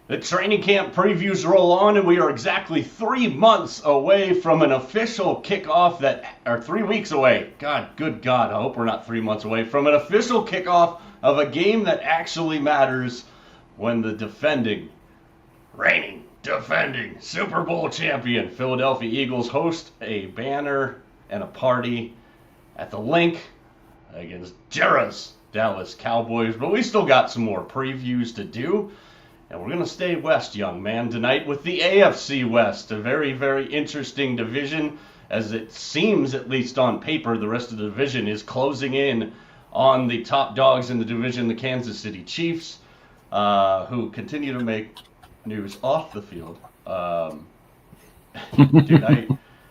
The training camp previews roll on, and we are exactly 3 months away from an official kickoff or 3 weeks away. Good God, I hope we're not 3 months away from an official kickoff of a game that actually matters when the reigning, defending Super Bowl champion Philadelphia Eagles host a banner and a party at the Link against Jera's Dallas Cowboys. But we still got some more previews to do. And we're going to stay west, young man, tonight with the AFC West, a very, very interesting division, as it seems, at least on paper, the rest of the division is closing in on the top dogs in the division, the Kansas City Chiefs, who continue to make news off the field. Dude,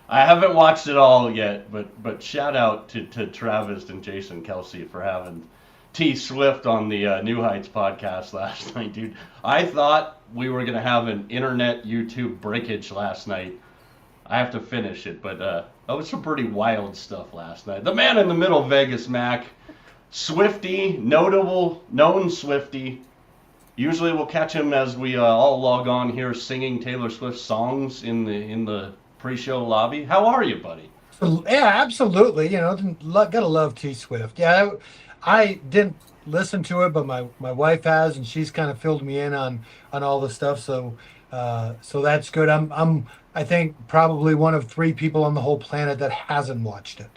I haven't watched it all yet, but shout out to Travis and Jason Kelsey for having T Swift on the New Heights podcast last night, dude. I thought we were going to have an internet YouTube breakage last night. I have to finish it, but that was some pretty wild stuff last night. The man in the middle, Vegas Mac, Swifty, known Swifty. Usually we'll catch him as we all log on here singing Taylor Swift songs in the pre-show lobby. How are you, buddy? Yeah, absolutely. Gotta love T Swift. Yeah, I didn't listen to it, but my wife has, and she's kind of filled me in on all the stuff. So that's good. I think probably one of 3 people on the whole planet that hasn't watched it.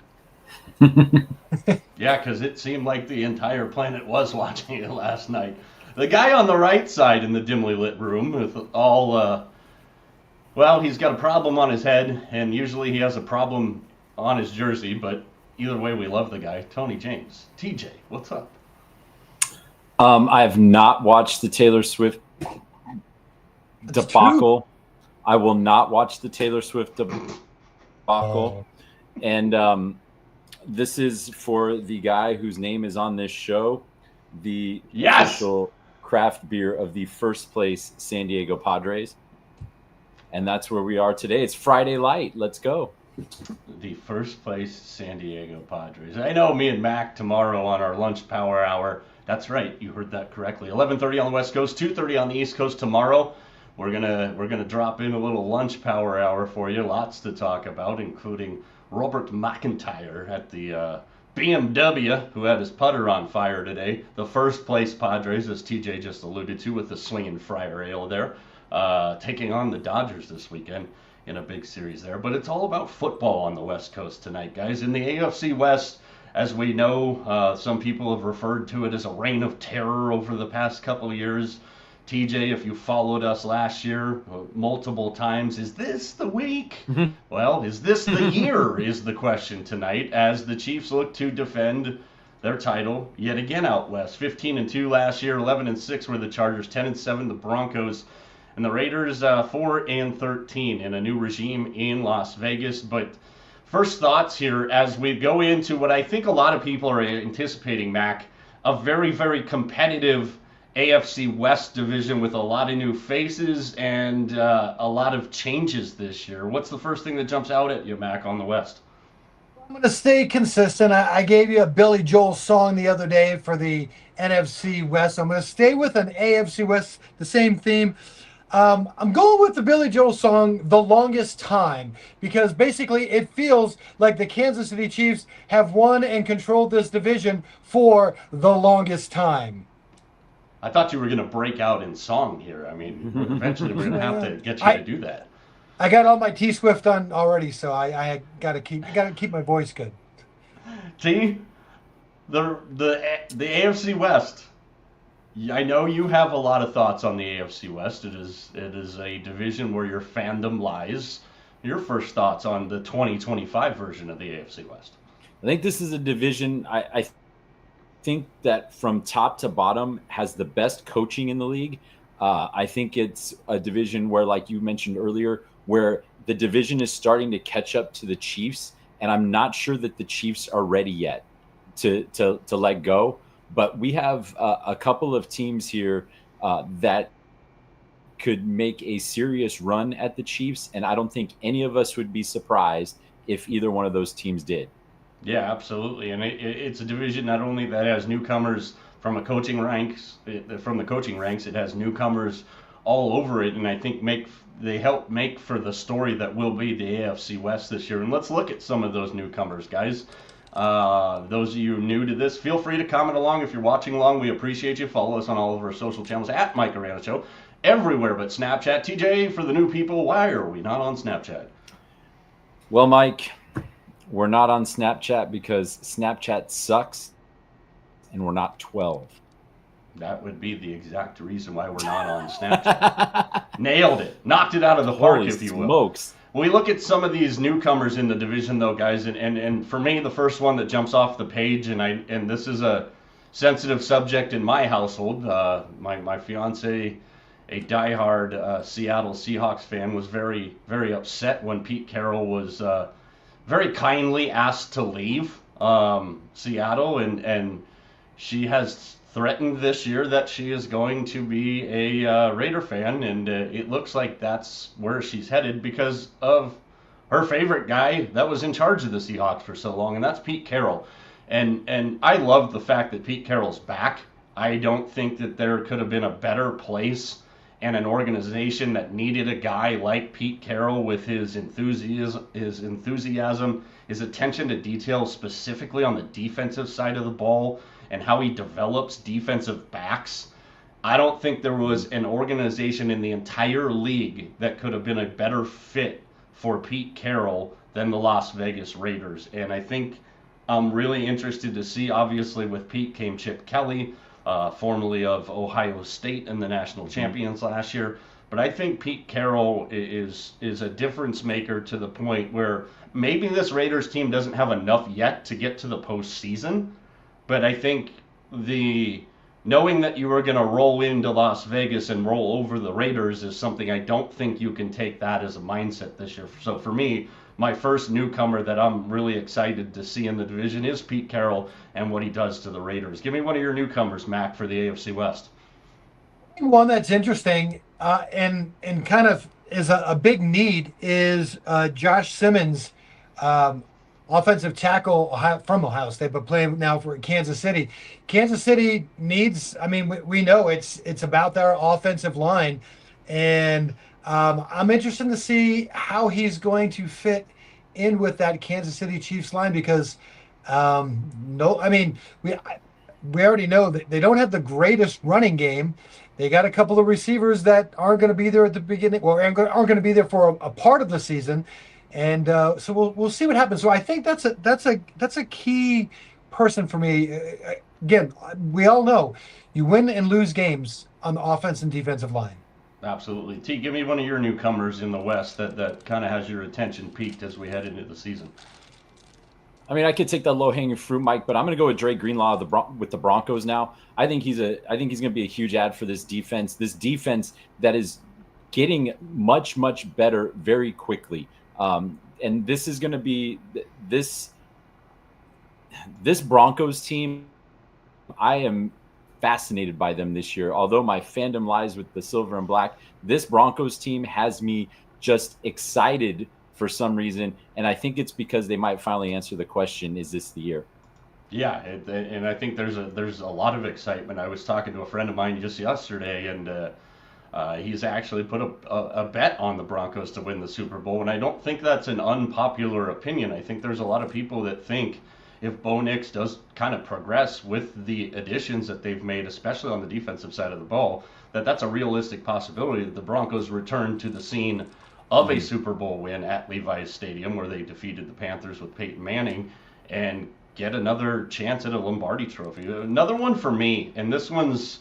Yeah, because it seemed like the entire planet was watching it last night. The guy on the right side in the dimly lit room with all, he's got a problem on his head, and usually he has a problem on his jersey, but either way, we love the guy. Tony James. TJ, what's up? I have not watched the Taylor Swift debacle. I will not watch the Taylor Swift debacle. And this is for the guy whose name is on this show, the official craft beer of the first place San Diego Padres. And that's where we are today. It's Friday Light. Let's go. The first place San Diego Padres. I know me and Mac tomorrow on our lunch power hour. That's right, you heard that correctly. 11:30 on the West Coast, 2:30 on the East Coast tomorrow. We're gonna drop in a little lunch power hour for you. Lots to talk about, including Robert McIntyre at the BMW, who had his putter on fire today. The first place Padres, as TJ just alluded to, with the swinging Friar Ale there, taking on the Dodgers this weekend in a big series there. But it's all about football on the West Coast tonight, guys. In the AFC West, as we know, some people have referred to it as a reign of terror over the past couple of years. TJ, if you followed us last year multiple times, is this the week? Mm-hmm. Well, is this the year is the question tonight, as the Chiefs look to defend their title yet again out west. 15-2 last year, 11-6 were the Chargers, 10-7 the Broncos, and the Raiders 4-13 in a new regime in Las Vegas. But first thoughts here as we go into what I think a lot of people are anticipating, Mac, a very, very competitive AFC West division with a lot of new faces and a lot of changes this year. What's the first thing that jumps out at you, Mac, on the West? I'm going to stay consistent. I gave you a Billy Joel song the other day for the NFC West. I'm going to stay with an AFC West, the same theme. I'm going with the Billy Joel song, The Longest Time, because basically it feels like the Kansas City Chiefs have won and controlled this division for the longest time. I thought you were going to break out in song here. I mean, eventually we're going to have to get you to do that. I got all my T Swift on already, so I got to keep my voice good. T, the AFC West. I know you have a lot of thoughts on the AFC West. It is a division where your fandom lies. Your first thoughts on the 2025 version of the AFC West? I think this is a division I think that from top to bottom has the best coaching in the league. I think it's a division where, like you mentioned earlier, where the division is starting to catch up to the Chiefs, and I'm not sure that the Chiefs are ready yet to let go. But we have a couple of teams here that could make a serious run at the Chiefs, and I don't think any of us would be surprised if either one of those teams did. Yeah, absolutely, and it's a division not only that has newcomers from the coaching ranks, it has newcomers all over it, and I think they help make for the story that will be the AFC West this year. And let's look at some of those newcomers, guys. Those of you new to this, feel free to comment along if you're watching along. We appreciate you. Follow us on all of our social channels at Mike Arana Show, everywhere but Snapchat. TJ, for the new people, why are we not on Snapchat? Well, Mike, we're not on Snapchat because Snapchat sucks and we're not 12. That would be the exact reason why we're not on Snapchat. Nailed it. Knocked it out of the park, if you will. Smokes. We look at some of these newcomers in the division, though, guys, and for me, the first one that jumps off the page, and this is a sensitive subject in my household. My fiance, a diehard Seattle Seahawks fan, was very, very upset when Pete Carroll was very kindly asked to leave Seattle, and she has threatened this year that she is going to be a Raider fan, and it looks like that's where she's headed because of her favorite guy that was in charge of the Seahawks for so long, and that's Pete Carroll. And I love the fact that Pete Carroll's back. I don't think that there could have been a better place and an organization that needed a guy like Pete Carroll with his enthusiasm, his attention to detail specifically on the defensive side of the ball, and how he develops defensive backs. I don't think there was an organization in the entire league that could have been a better fit for Pete Carroll than the Las Vegas Raiders. And I think I'm really interested to see, obviously with Pete came Chip Kelly, formerly of Ohio State and the national champions last year. But I think Pete Carroll is a difference maker to the point where maybe this Raiders team doesn't have enough yet to get to the postseason. But I think knowing that you were going to roll into Las Vegas and roll over the Raiders is something I don't think you can take that as a mindset this year. So for me, my first newcomer that I'm really excited to see in the division is Pete Carroll and what he does to the Raiders. Give me one of your newcomers, Mac, for the AFC West. One that's interesting and kind of is a big need is Josh Simmons, offensive tackle from Ohio State, but playing now for Kansas City. Kansas City needs, we know it's about their offensive line, and I'm interested to see how he's going to fit in with that Kansas City Chiefs line because we already know that they don't have the greatest running game. They got a couple of receivers that aren't going to be there at the beginning, or aren't going to be there for a part of the season. And so we'll see what happens. So I think that's a key person for me. Again, we all know you win and lose games on the offense and defensive line. Absolutely. T, give me one of your newcomers in the West that kind of has your attention peaked as we head into the season. I could take that low-hanging fruit, Mike, but I'm going to go with Dre Greenlaw with the Broncos now. I think he's going to be a huge add for this defense. This defense that is getting much, much better very quickly. And this is going to be this Broncos team. I am fascinated by them this year. Although my fandom lies with the silver and black, this Broncos team has me just excited for some reason. And I think it's because they might finally answer the question, is this the year? Yeah. And I think there's a lot of excitement. I was talking to a friend of mine just yesterday, and he's actually put a bet on the Broncos to win the Super Bowl, and I don't think that's an unpopular opinion. I think there's a lot of people that think if Bo Nix does kind of progress with the additions that they've made, especially on the defensive side of the ball, that's a realistic possibility that the Broncos return to the scene of a Super Bowl win at Levi's Stadium, where they defeated the Panthers with Peyton Manning, and get another chance at a Lombardi Trophy. Another one for me, and this one's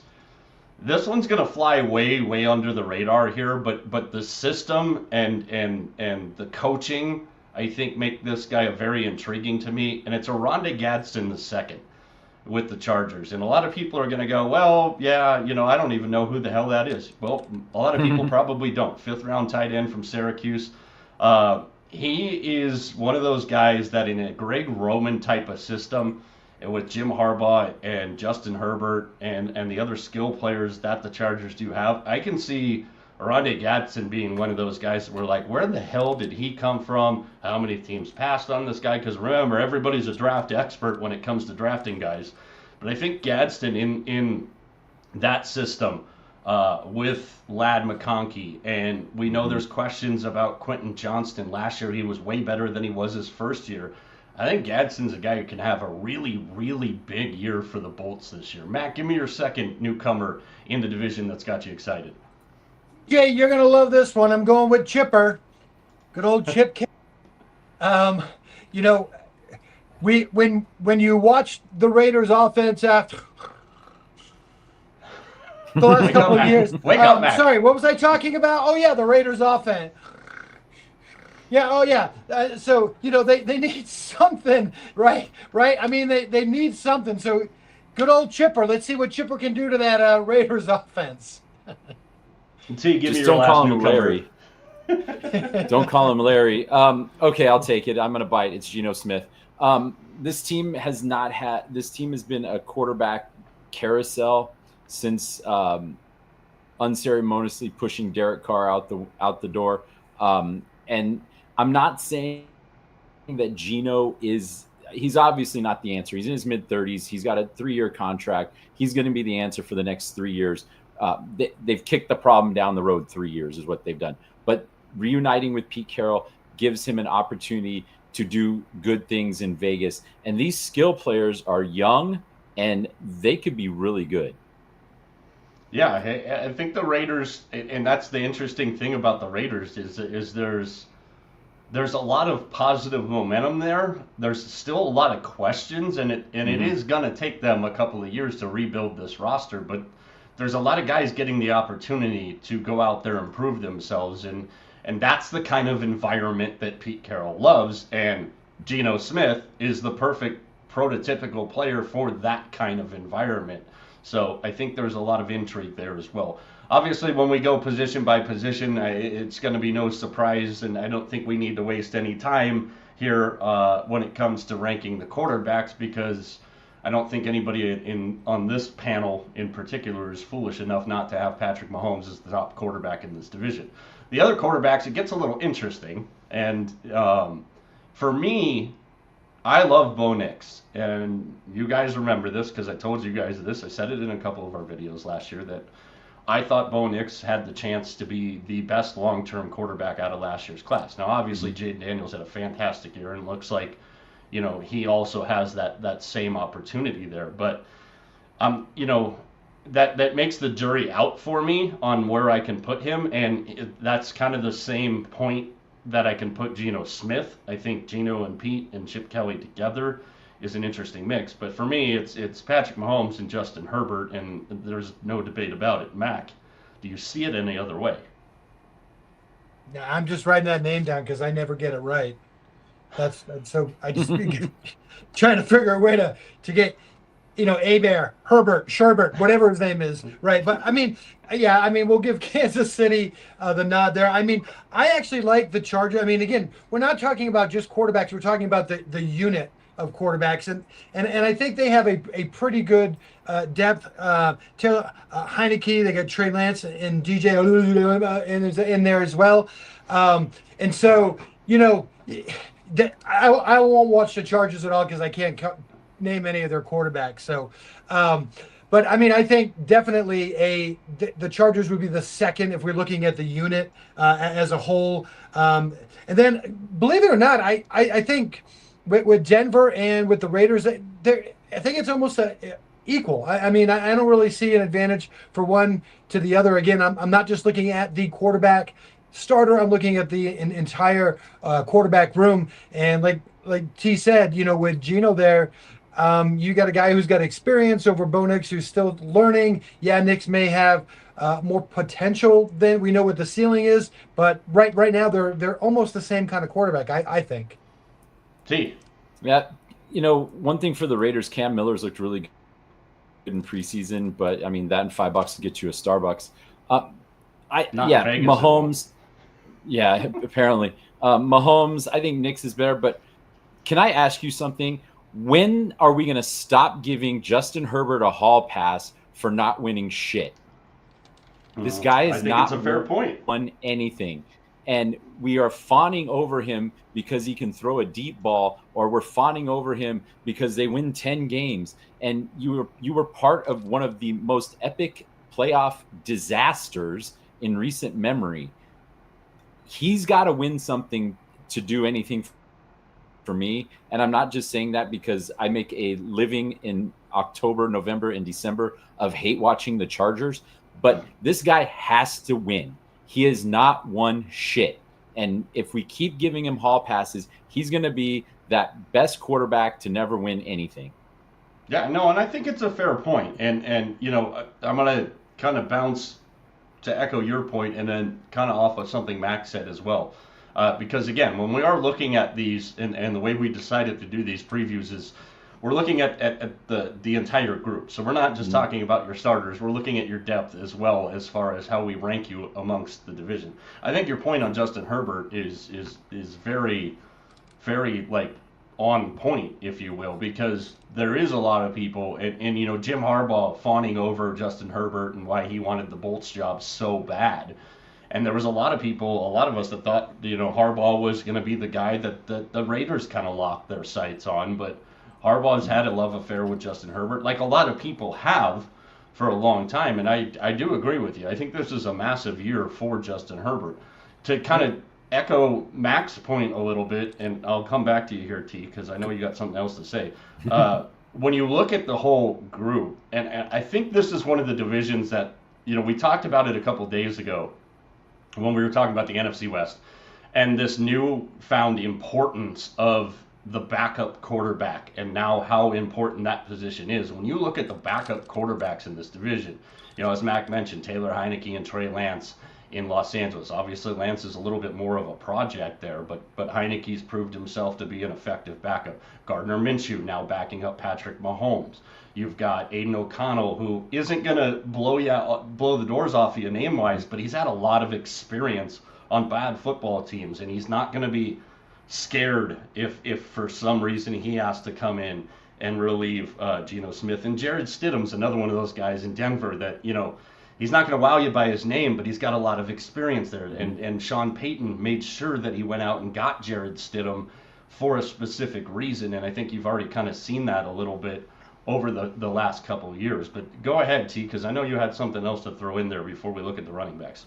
going to fly way, way under the radar here, but the system and the coaching, I think, make this guy very intriguing to me, and it's Oronde Gadsden II. with the Chargers. And a lot of people are going to go, well, yeah, I don't even know who the hell that is. Well, a lot of people probably don't. 5th-round tight end from Syracuse. He is one of those guys that in a Greg Roman type of system, and with Jim Harbaugh and Justin Herbert and the other skill players that the Chargers do have, I can see Oronde Gadsden being one of those guys that we're like, where the hell did he come from? How many teams passed on this guy? Because remember, everybody's a draft expert when it comes to drafting guys. But I think Gadsden in that system with Ladd McConkey, and we know there's questions about Quentin Johnston. Last year he was way better than he was his first year. I think Gadsden's a guy who can have a really, really big year for the Bolts this year. Matt, give me your second newcomer in the division that's got you excited. Jay, you're going to love this one. I'm going with Chipper. Good old Chip. When you watch the Raiders offense after the last couple of years. Wake up, Matt. Sorry, what was I talking about? Oh, yeah, the Raiders offense. Yeah, oh, yeah. They need something, right? I mean, they need something. So good old Chipper. Let's see what Chipper can do to that Raiders offense. Just don't call him Larry. Don't call him Larry. Okay, I'll take it. I'm going to bite. It's Geno Smith. This team has been a quarterback carousel since unceremoniously pushing Derek Carr out the door. And I'm not saying that Geno he's obviously not the answer. He's in his mid-30s. He's got a 3-year contract. He's going to be the answer for the next 3 years. They've kicked the problem down the road 3 years is what they've done. But reuniting with Pete Carroll gives him an opportunity to do good things in Vegas. And these skill players are young, and they could be really good. Yeah, I think the Raiders, and that's the interesting thing about the Raiders, is there's a lot of positive momentum there. There's still a lot of questions, and it is going to take them a couple of years to rebuild this roster. But there's a lot of guys getting the opportunity to go out there and prove themselves, and that's the kind of environment that Pete Carroll loves, and Geno Smith is the perfect prototypical player for that kind of environment. So I think there's a lot of intrigue there as well. Obviously, when we go position by position, it's going to be no surprise, and I don't think we need to waste any time here when it comes to ranking the quarterbacks, because I don't think anybody on this panel in particular is foolish enough not to have Patrick Mahomes as the top quarterback in this division. The other quarterbacks, it gets a little interesting, and for me, I love Bo Nix, and you guys remember this because I told you guys this. I said it in a couple of our videos last year that I thought Bo Nix had the chance to be the best long-term quarterback out of last year's class. Now, obviously, Jaden Daniels had a fantastic year, and looks like he also has that same opportunity there. But that makes the jury out for me on where I can put him, and that's kind of the same point that I can put Geno Smith. I think Geno and Pete and Chip Kelly together is an interesting mix. But for me, it's Patrick Mahomes and Justin Herbert, and there's no debate about it. Mac, do you see it any other way? Yeah, I'm just writing that name down because I never get it right. That's so I just trying to figure a way to get Abear, Herbert, Sherbert, whatever his name is, right? But we'll give Kansas City the nod there. I actually like the Chargers. Again, we're not talking about just quarterbacks. We're talking about the unit of quarterbacks, and I think they have a pretty good depth. Taylor Heineke, they got Trey Lance and DJ in there as well, and so I won't watch the Chargers at all because I can't name any of their quarterbacks. So, but I think definitely the Chargers would be the second if we're looking at the unit as a whole. And then, believe it or not, I think with Denver and with the Raiders, I think it's almost equal. I don't really see an advantage for one to the other. Again, I'm not just looking at the quarterback starter. I'm looking at the entire quarterback room. And like T said, with Geno there, you got a guy who's got experience over Bo Nix, who's still learning. Yeah, Nix may have more potential than we know what the ceiling is, but right now they're almost the same kind of quarterback, I think. T. Yeah, one thing for the Raiders, Cam Miller's looked really in preseason, but I mean that and $5 will get you a Starbucks. Vegas Mahomes. Yeah, apparently Mahomes. I think Knicks is better, but can I ask you something? When are we going to stop giving Justin Herbert a hall pass for not winning shit? This guy is not it's a fair point. Won anything. And we are fawning over him because he can throw a deep ball, or we're fawning over him because they win 10 games. And you were part of one of the most epic playoff disasters in recent memory. He's got to win something to do anything for me. And I'm not just saying that because I make a living in October, November, and December of hate watching the Chargers. But this guy has to win. He has not won shit. And if we keep giving him hall passes, he's going to be that best quarterback to never win anything. Yeah, no, and I think it's a fair point. And you know, I'm going to kind of bounce to echo your point and then kind of off of something Max said as well. Because, again, when we are looking at these and the way we decided to do these previews is we're looking at the entire group. So we're not just talking about your starters. We're looking at your depth as well as far as how we rank you amongst the division. I think your point on Justin Herbert is very, very, like, on point, if you will, because there is a lot of people, and you know, Jim Harbaugh fawning over Justin Herbert and why he wanted the Bolts job so bad. And there was a lot of people, a lot of us that thought, you know, Harbaugh was going to be the guy that the Raiders kind of locked their sights on, but Harbaugh's had a love affair with Justin Herbert, like a lot of people have for a long time, and I do agree with you. I think this is a massive year for Justin Herbert. To kind of echo Mac's point a little bit, and I'll come back to you here, T, because I know you got something else to say. When you look at the whole group, and I think this is one of the divisions that, you know, we talked about it a couple days ago when we were talking about the NFC West, and this newfound importance of the backup quarterback and now how important that position is. When you look at the backup quarterbacks in this division, you know, as Mac mentioned, Taylor Heineke and Trey Lance in Los Angeles. Obviously, Lance is a little bit more of a project there, but Heineke's proved himself to be an effective backup. Gardner Minshew now backing up Patrick Mahomes. You've got Aiden O'Connell, who isn't going to blow the doors off you name-wise, but he's had a lot of experience on bad football teams, and he's not going to be scared if for some reason he has to come in and relieve Geno Smith. And Jared Stidham's another one of those guys in Denver that, you know, he's not going to wow you by his name, but he's got a lot of experience there. And Sean Payton made sure that he went out and got Jared Stidham for a specific reason, and I think you've already kind of seen that a little bit over the last couple of years. But go ahead, T, because I know you had something else to throw in there before we look at the running backs.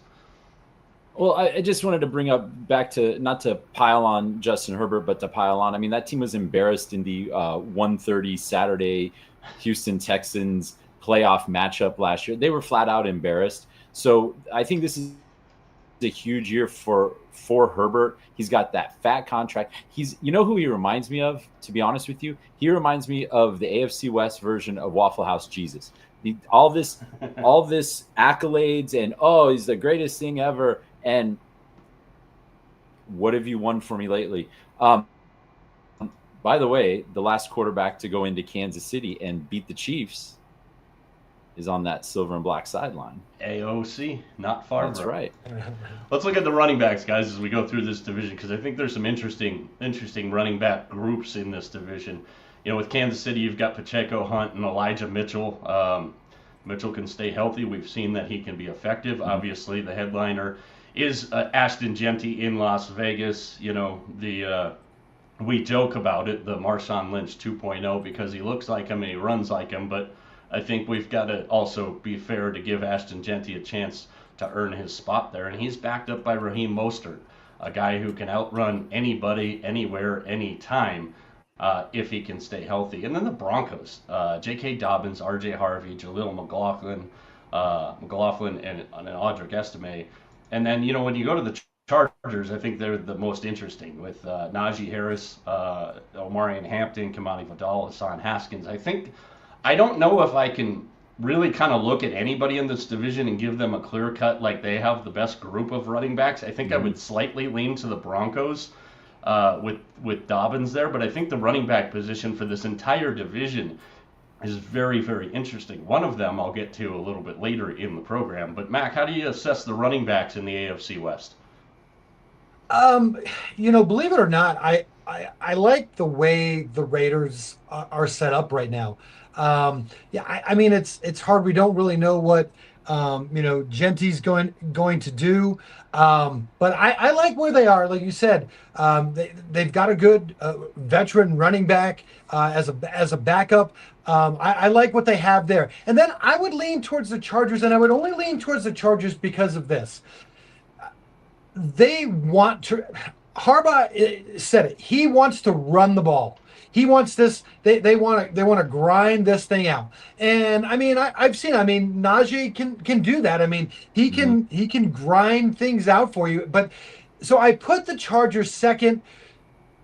Well, I just wanted to bring up back to, not to pile on Justin Herbert, but to pile on. I mean, that team was embarrassed in the 1:30 Saturday Houston Texans playoff matchup last year. They were flat out embarrassed. So I think this is a huge year for Herbert. He's got that fat contract. You know who he reminds me of, to be honest with you? He reminds me of the AFC West version of Waffle House Jesus. All this accolades and, oh, he's the greatest thing ever. And what have you won for me lately? By the way, the last quarterback to go into Kansas City and beat the Chiefs is on that silver and black sideline. AOC, not far. That's right. Let's look at the running backs, guys, as we go through this division, because I think there's some interesting running back groups in this division. You know, with Kansas City, you've got Pacheco, Hunt, and Elijah Mitchell. Mitchell can stay healthy. We've seen that he can be effective. Mm-hmm. Obviously, the headliner is Ashton Jeanty in Las Vegas. You know, we joke about it, the Marshawn Lynch 2.0, because he looks like him and he runs like him, but I think we've got to also be fair to give Ashton Jeanty a chance to earn his spot there, and he's backed up by Raheem Mostert, a guy who can outrun anybody, anywhere, anytime, if he can stay healthy. And then the Broncos, J.K. Dobbins, R.J. Harvey, Jaleel McLaughlin, and Audric Estime. And then, you know, when you go to the Chargers, I think they're the most interesting with Najee Harris, Omarion Hampton, Kamani Vidal, Hassan Haskins. I don't know if I can really kind of look at anybody in this division and give them a clear cut like they have the best group of running backs. I think I would slightly lean to the Broncos with Dobbins there, but I think the running back position for this entire division is very, very interesting. One of them I'll get to a little bit later in the program. But Mac, how do you assess the running backs in the AFC West? Believe it or not, I like the way the Raiders are set up right now. Yeah, I mean it's hard. We don't really know what Genti's going to do. But I like where they are. Like you said, they've got a good veteran running back as a backup. I like what they have there. And then I would lean towards the Chargers, and I would only lean towards the Chargers because of this. They want to. Harbaugh said it. He wants to run the ball. He wants this. They want to grind this thing out. And I mean, I've seen. I mean, Najee can do that. I mean, he can grind things out for you. But so I put the Chargers second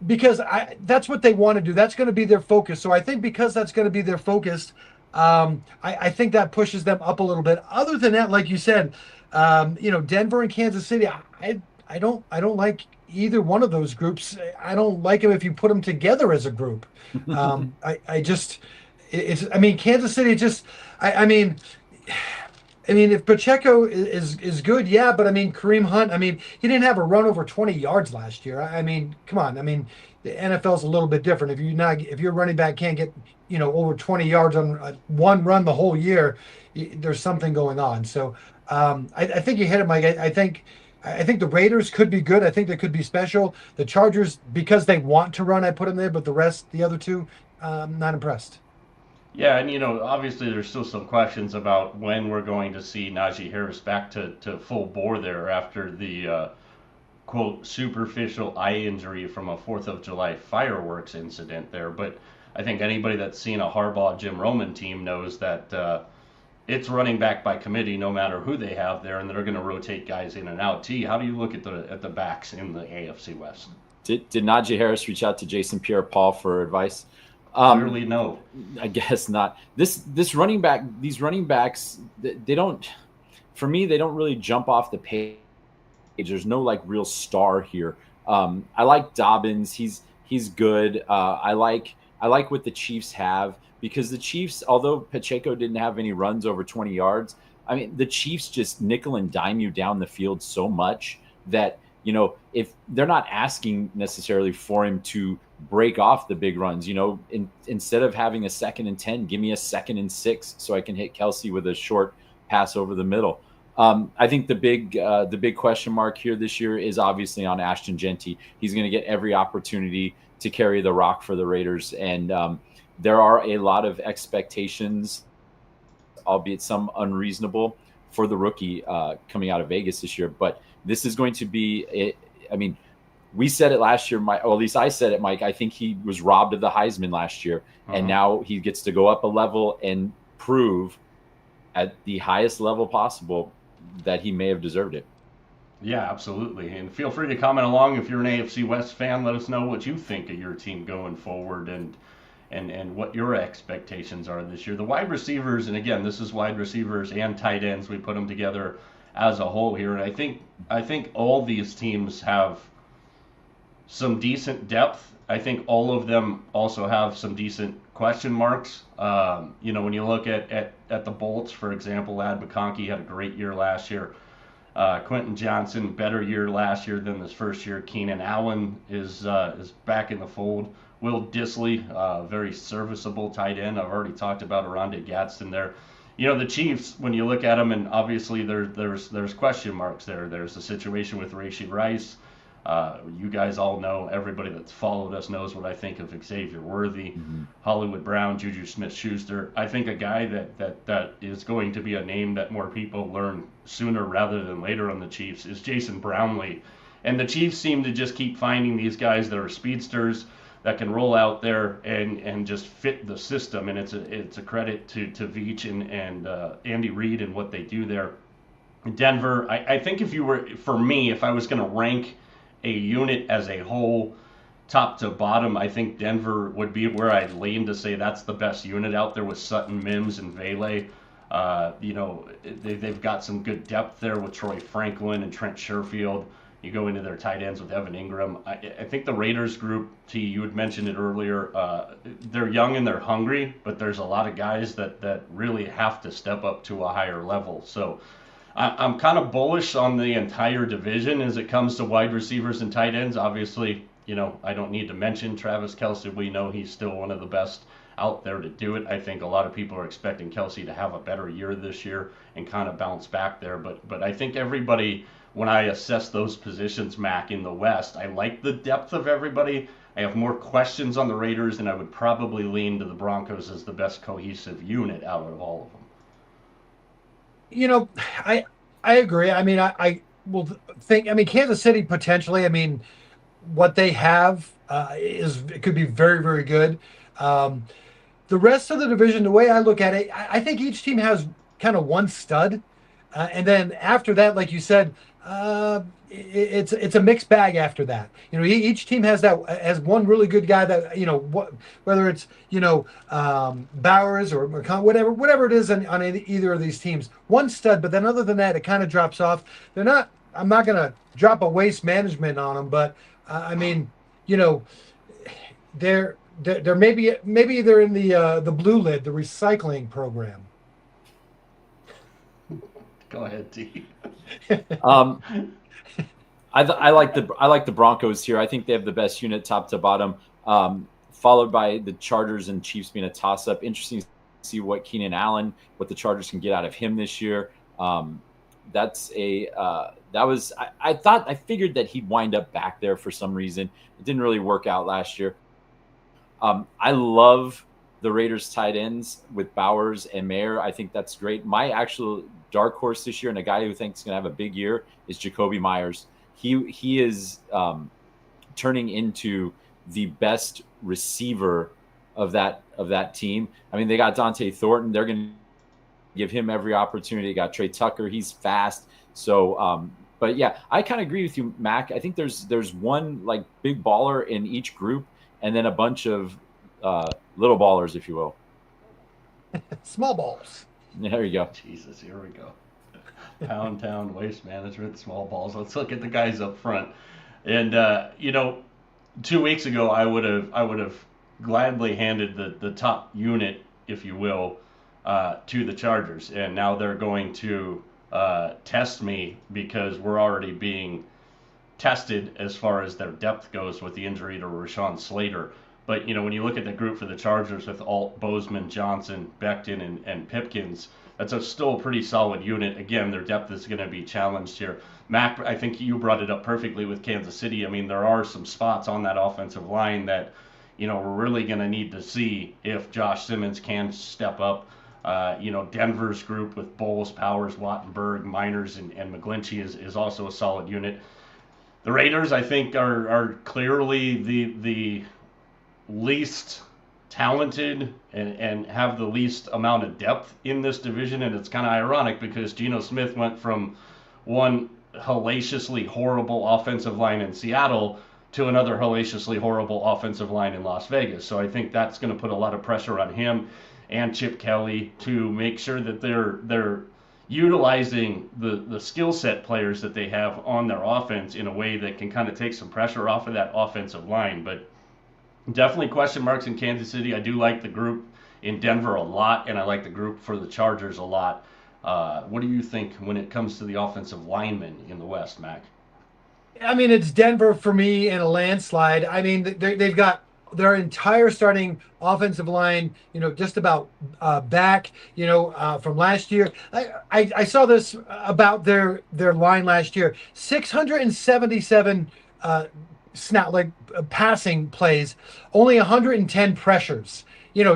because that's what they want to do. That's going to be their focus. So I think because that's going to be their focus, I think that pushes them up a little bit. Other than that, like you said, Denver and Kansas City, I don't like either one of those groups. I don't like them if you put them together as a group. Kansas City just, I mean, if Pacheco is good, yeah, but I mean, Kareem Hunt, I mean, he didn't have a run over 20 yards last year. I mean, come on. I mean, the NFL's a little bit different. If your running back can't get, over 20 yards on one run the whole year, there's something going on. So I think you hit it, Mike. I think the Raiders could be good. I think they could be special. The Chargers, because they want to run, I put them there, but the other two, not impressed. Yeah, and obviously there's still some questions about when we're going to see Najee Harris back to full bore there after the quote superficial eye injury from a 4th of July fireworks incident there. But I think anybody that's seen a Harbaugh Jim Roman team knows that it's running back by committee no matter who they have there, and they're going to rotate guys in and out. T, how do you look at the backs in the AFC West? Did Najee Harris reach out to Jason Pierre-Paul for advice? Clearly no. I guess not. These running backs, they don't, for me, they don't really jump off the page. There's no like real star here. I like Dobbins. He's good. I like what the Chiefs have, because the Chiefs, although Pacheco didn't have any runs over 20 yards, I mean, the Chiefs just nickel and dime you down the field so much that, if they're not asking necessarily for him to break off the big runs, instead of having a 2nd and 10, give me a 2nd and 6 so I can hit Kelsey with a short pass over the middle. I think the big question mark here this year is obviously on Ashton Genty. He's going to get every opportunity to carry the rock for the Raiders. And there are a lot of expectations, albeit some unreasonable, for the rookie coming out of Vegas this year. But this is going to be, we said it last year, or at least I said it, Mike. I think he was robbed of the Heisman last year. And now he gets to go up a level and prove at the highest level possible that he may have deserved it. Yeah, absolutely. And feel free to comment along if you're an AFC West fan. Let us know what you think of your team going forward and what your expectations are this year. The wide receivers, and again, this is wide receivers and tight ends. We put them together as a whole here. And I think all these teams have some decent depth. I think all of them also have some decent question marks. When you look at the Bolts, for example, Ad McConkey had a great year last year. Quentin Johnson, better year last year than his first year. Keenan Allen is back in the fold. Will Dissly, very serviceable tight end. I've already talked about Oronde Gadsden there. The Chiefs, when you look at them, and obviously there's question marks there. There's the situation with Rashee Rice. You guys all know, everybody that's followed us knows what I think of Xavier Worthy, Hollywood Brown, Juju Smith-Schuster. I think a guy that is going to be a name that more people learn sooner rather than later on the Chiefs is Jason Brownlee. And the Chiefs seem to just keep finding these guys that are speedsters that can roll out there and just fit the system. And it's a credit to Veach and Andy Reid and what they do there. Denver, I think if I was going to rank a unit as a whole, top to bottom, I think Denver would be where I'd lean to say that's the best unit out there with Sutton, Mims, and Vele. They've got some good depth there with Troy Franklin and Trent Sherfield. You go into their tight ends with Evan Ingram. I think the Raiders group, T, you had mentioned it earlier, they're young and they're hungry, but there's a lot of guys that really have to step up to a higher level. So I'm kind of bullish on the entire division as it comes to wide receivers and tight ends. Obviously, I don't need to mention Travis Kelce. We know he's still one of the best out there to do it. I think a lot of people are expecting Kelce to have a better year this year and kind of bounce back there. But I think everybody, when I assess those positions, Mac, in the West, I like the depth of everybody. I have more questions on the Raiders, and I would probably lean to the Broncos as the best cohesive unit out of all of them. I agree. I mean, I will think. I mean, Kansas City potentially. I mean, what they have it could be very, very good. The rest of the division, the way I look at it, I think each team has kind of one stud, and then after that, like you said, it's a mixed bag after that. Each team has one really good guy that whether it's Bowers or whatever it is on either of these teams, one stud. But then other than that, it kind of drops off. I'm not going to drop a waste management on them, but I mean, they're maybe they're in the blue lid, the recycling program. Go ahead, T. I like the Broncos here. I think they have the best unit top to bottom, followed by the Chargers and Chiefs being a toss-up. Interesting to see what Keenan Allen, what the Chargers can get out of him this year. I figured that he'd wind up back there for some reason. It didn't really work out last year. I love the Raiders tight ends with Bowers and Mayer. I think that's great. My actual dark horse this year, and a guy who thinks he's going to have a big year, is Jacoby Myers. He is turning into the best receiver of that team. I mean, they got Dante Thornton. They're going to give him every opportunity. They got Trey Tucker. He's fast. So, but yeah, I kind of agree with you, Mac. I think there's one like big baller in each group, and then a bunch of little ballers, if you will. Small balls. There you go. Jesus, here we go. Pound Town, Waste Management, small balls. Let's look at the guys up front. And 2 weeks ago, I would have gladly handed the top unit, if you will, to the Chargers, and now they're going to test me because we're already being tested as far as their depth goes with the injury to Rashawn Slater. But when you look at the group for the Chargers with Alt, Bozeman, Johnson, Becton, and Pipkins, that's still a pretty solid unit. Again, their depth is going to be challenged here. Mac, I think you brought it up perfectly with Kansas City. I mean, there are some spots on that offensive line that we're really going to need to see if Josh Simmons can step up. Denver's group with Bowles, Powers, Wattenberg, Miners, and McGlinchey is also a solid unit. The Raiders, I think, are clearly the least talented and have the least amount of depth in this division, and it's kind of ironic because Geno Smith went from one hellaciously horrible offensive line in Seattle to another hellaciously horrible offensive line in Las Vegas. So I think that's going to put a lot of pressure on him and Chip Kelly to make sure that they're utilizing the skill set players that they have on their offense in a way that can kind of take some pressure off of that offensive line. But definitely question marks in Kansas City. I do like the group in Denver a lot, and I like the group for the Chargers a lot. What do you think when it comes to the offensive linemen in the West, Mac? I mean, it's Denver for me in a landslide. I mean, they've got their entire starting offensive line, just about back, from last year. I saw this about their line last year. 677 passing plays, only 110 pressures.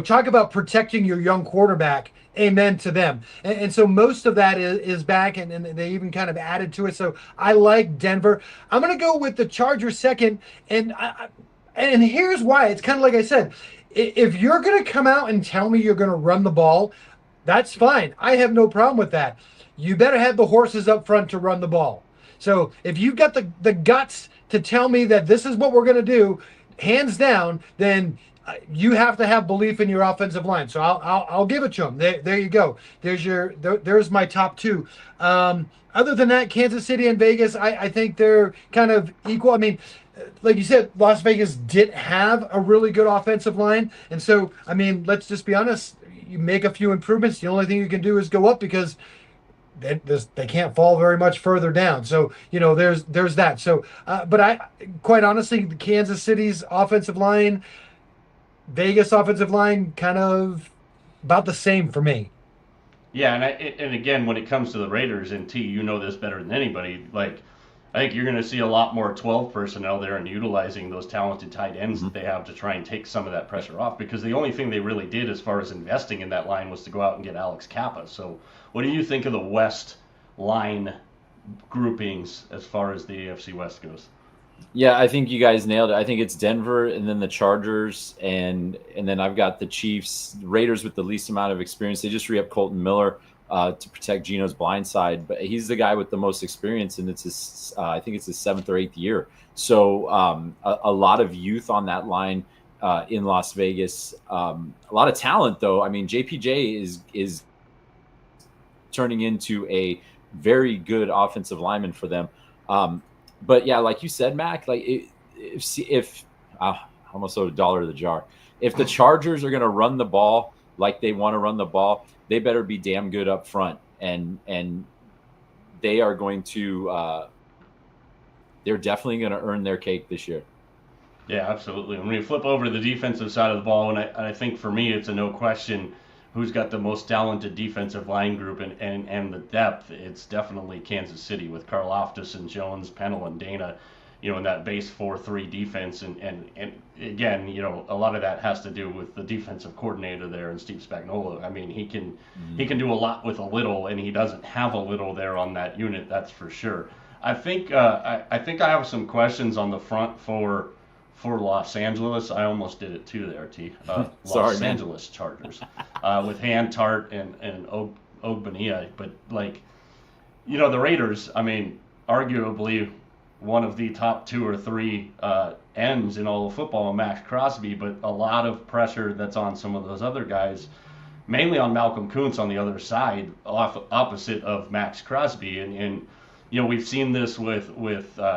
Talk about protecting your young quarterback. Amen to them. And so most of that is back, and they even kind of added to it. So I like Denver. I'm going to go with the Chargers second, and here's why. It's kind of like I said, if you're going to come out and tell me you're going to run the ball, that's fine. I have no problem with that. You better have the horses up front to run the ball. So if you've got the guts to tell me that this is what we're going to do, hands down, then you have to have belief in your offensive line. So I'll give it to them. There you go. There's my top two. Other than that, Kansas City and Vegas, I think they're kind of equal. I mean, like you said, Las Vegas did have a really good offensive line, and so I mean, let's just be honest. You make a few improvements. The only thing you can do is go up because they can't fall very much further down. So there's that. So, but I quite honestly, Kansas City's offensive line, Vegas offensive line, kind of about the same for me. Yeah, and again, when it comes to the Raiders, and T, you know this better than anybody. Like, I think you're going to see a lot more 12 personnel there and utilizing those talented tight ends that they have to try and take some of that pressure off. Because the only thing they really did as far as investing in that line was to go out and get Alex Kappa. So, what do you think of the West line groupings as far as the AFC West goes? Yeah, I think you guys nailed it. I think it's Denver and then the Chargers and then I've got the Chiefs, Raiders with the least amount of experience. They just re-up Colton Miller to protect Geno's blind side, but he's the guy with the most experience, and it's his I think it's his 7th or 8th year. So a lot of youth on that line in Las Vegas. A lot of talent though. I mean, JPJ is turning into a very good offensive lineman for them. But yeah, like you said, Mac, like if I almost owed $1 to the jar. If the Chargers are going to run the ball like they want to run the ball, they better be damn good up front, and they are going to. They're definitely going to earn their cake this year. Yeah, absolutely. When we flip over to the defensive side of the ball, and I think for me, it's a no question who's got the most talented defensive line group and the depth. It's definitely Kansas City with Karlaftis and Jones, Pennell and Dana, in that base 4-3 defense. And again, a lot of that has to do with the defensive coordinator there and Steve Spagnuolo. I mean, he can do a lot with a little, and he doesn't have a little there on that unit, that's for sure. I think I have some questions on the front for Los Angeles. I almost did it too there, T. Los Angeles Chargers with Han Tart and Ogbania. But, the Raiders, I mean, arguably one of the top 2 or 3 ends in all of football, Max Crosby, but a lot of pressure that's on some of those other guys, mainly on Malcolm Kuntz on the other side, opposite of Max Crosby. And we've seen this with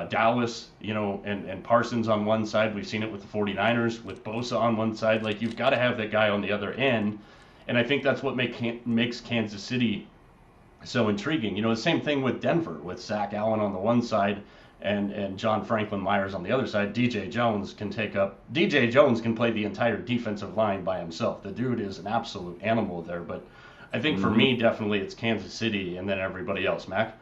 Dallas, and Parsons on one side. We've seen it with the 49ers, with Bosa on one side. Like, you've got to have that guy on the other end. And I think that's what makes Kansas City so intriguing. The same thing with Denver, with Zach Allen on the one side and John Franklin Myers on the other side. DJ Jones can play the entire defensive line by himself. The dude is an absolute animal there. But I think for me, definitely it's Kansas City and then everybody else. Mac?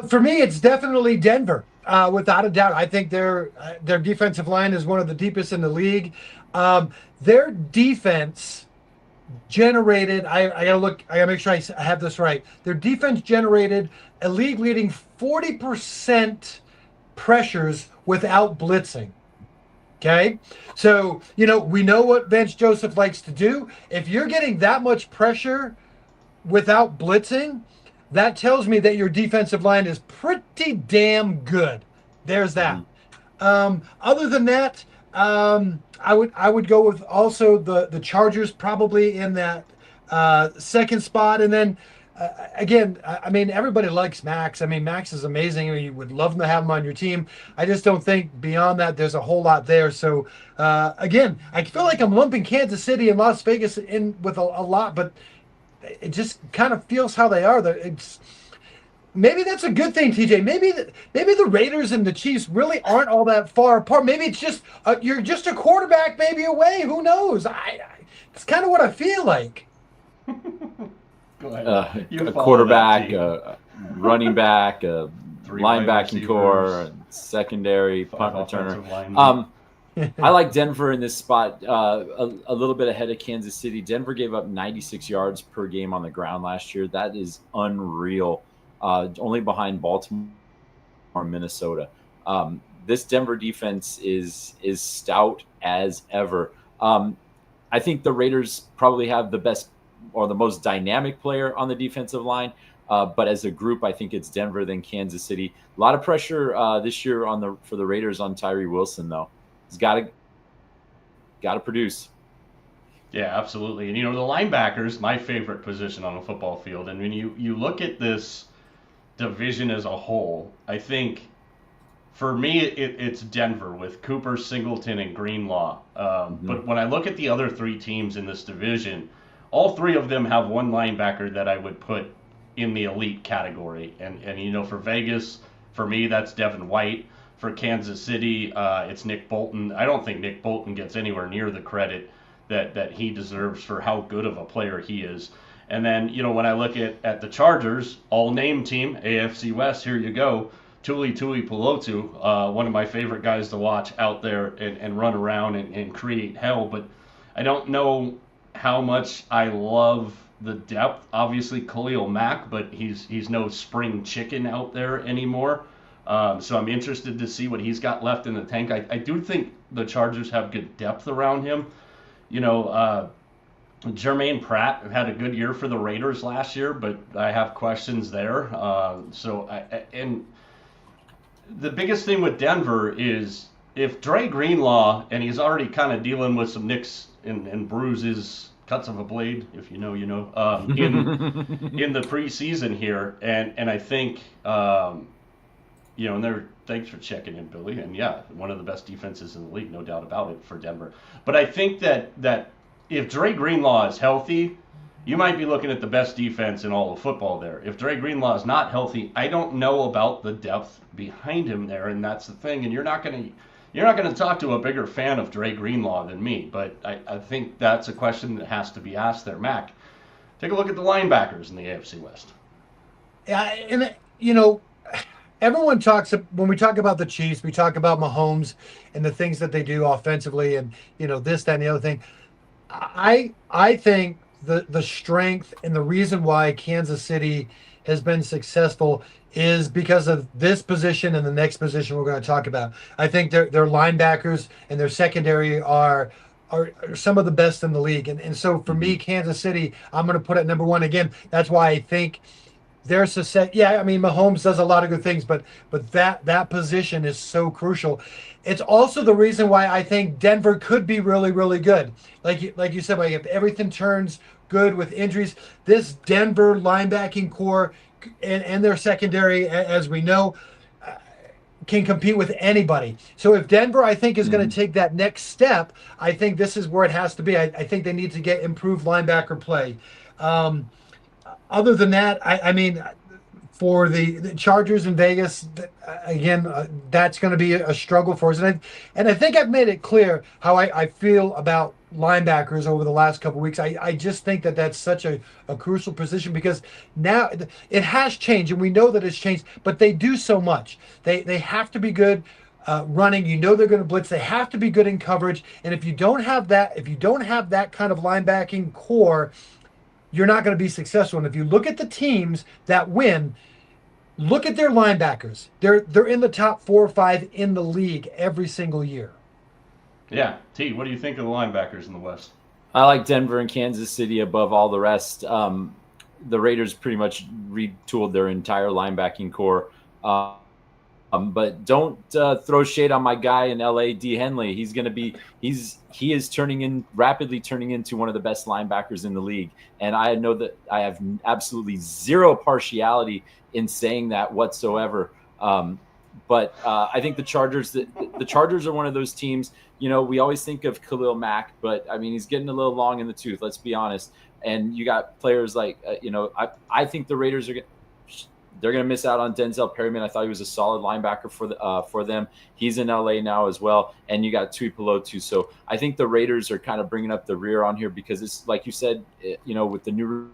For me, it's definitely Denver, without a doubt. I think their defensive line is one of the deepest in the league. Their defense generated. I gotta make sure I have this right. Their defense generated a league-leading 40% pressures without blitzing. Okay, so we know what Vance Joseph likes to do. If you're getting that much pressure without blitzing, that tells me that your defensive line is pretty damn good. There's that. Other than that, I would go with also the Chargers probably in that second spot. And then again, I mean, everybody likes Max. I mean, Max is amazing. I mean, you would love to have him on your team. I just don't think beyond that there's a whole lot there. So again, I feel like I'm lumping Kansas City and Las Vegas in with a lot, but it just kind of feels how they are. Maybe that's a good thing, TJ. Maybe the Raiders and the Chiefs really aren't all that far apart. Maybe it's just you're just a quarterback maybe away. Who knows? It's kind of what I feel like. Go ahead. A quarterback, a running back, a linebacking core, secondary, punt returner. I like Denver in this spot a little bit ahead of Kansas City. Denver gave up 96 yards per game on the ground last year. That is unreal. Only behind Baltimore or Minnesota. This Denver defense is stout as ever. I think the Raiders probably have the best or the most dynamic player on the defensive line. But as a group, I think it's Denver, then Kansas City. A lot of pressure this year for the Raiders on Tyree Wilson, though. He's got to produce. Yeah, absolutely. And, the linebackers, my favorite position on a football field. And when you look at this division as a whole, I think for me it's Denver with Cooper, Singleton, and Greenlaw. But when I look at the other three teams in this division, all three of them have one linebacker that I would put in the elite category. And for Vegas, for me, that's Devin White. For Kansas City, it's Nick Bolton. I don't think Nick Bolton gets anywhere near the credit that he deserves for how good of a player he is. And then, when I look at the Chargers, all-name team, AFC West, here you go, Tuli Pelotu, one of my favorite guys to watch out there and run around and create hell. But I don't know how much I love the depth. Obviously, Khalil Mack, but he's no spring chicken out there anymore. So I'm interested to see what he's got left in the tank. I do think the Chargers have good depth around him. Jermaine Pratt had a good year for the Raiders last year, but I have questions there. And the biggest thing with Denver is if Dre Greenlaw, and he's already kind of dealing with some nicks and bruises, cuts of a blade, if in the preseason here, and I think and thanks for checking in, Billy, and yeah, one of the best defenses in the league, no doubt about it, for Denver. But I think that if Dre Greenlaw is healthy, you might be looking at the best defense in all of football there. If Dre Greenlaw is not healthy, I don't know about the depth behind him there, and that's the thing. And you're not going to talk to a bigger fan of Dre Greenlaw than me, but I think that's a question that has to be asked there. Mac, take a look at the linebackers in the AFC West. Yeah, and everyone talks, when we talk about the Chiefs, we talk about Mahomes and the things that they do offensively and, this, that, and the other thing. I think the strength and the reason why Kansas City has been successful is because of this position and the next position we're going to talk about. I think their linebackers and their secondary are some of the best in the league. And so for me, Kansas City, I'm going to put it number one. Again, that's why I think their success. Yeah, I mean, Mahomes does a lot of good things, but that position is so crucial. It's also the reason why I think Denver could be really, really good. Like you said, if everything turns good with injuries, this Denver linebacking core and their secondary, as we know, can compete with anybody. So if Denver, I think, is going to take that next step, I think this is where it has to be. I think they need to get improved linebacker play. Other than that, I mean, for the Chargers in Vegas, again, that's going to be a struggle for us. And I think I've made it clear how I feel about linebackers over the last couple of weeks. I just think that's such a crucial position because now it has changed, and we know that it's changed, but they do so much. They have to be good running. They're going to blitz. They have to be good in coverage. And if you don't have that kind of linebacking core, you're not going to be successful. And if you look at the teams that win, look at their linebackers. They're in the top 4 or 5 in the league every single year. Yeah. T, what do you think of the linebackers in the West? I like Denver and Kansas City above all the rest. The Raiders pretty much retooled their entire linebacking core. But don't throw shade on my guy in LA, D. Henley. He is rapidly turning into one of the best linebackers in the league. And I know that I have absolutely zero partiality in saying that whatsoever. But I think the Chargers are one of those teams. We always think of Khalil Mack, but I mean, he's getting a little long in the tooth. Let's be honest. And you got players like, I think the Raiders they're going to miss out on Denzel Perryman. I thought he was a solid linebacker for them. He's in LA now as well. And you got Tui Pelotu. So I think the Raiders are kind of bringing up the rear on here because it's like you said, with the new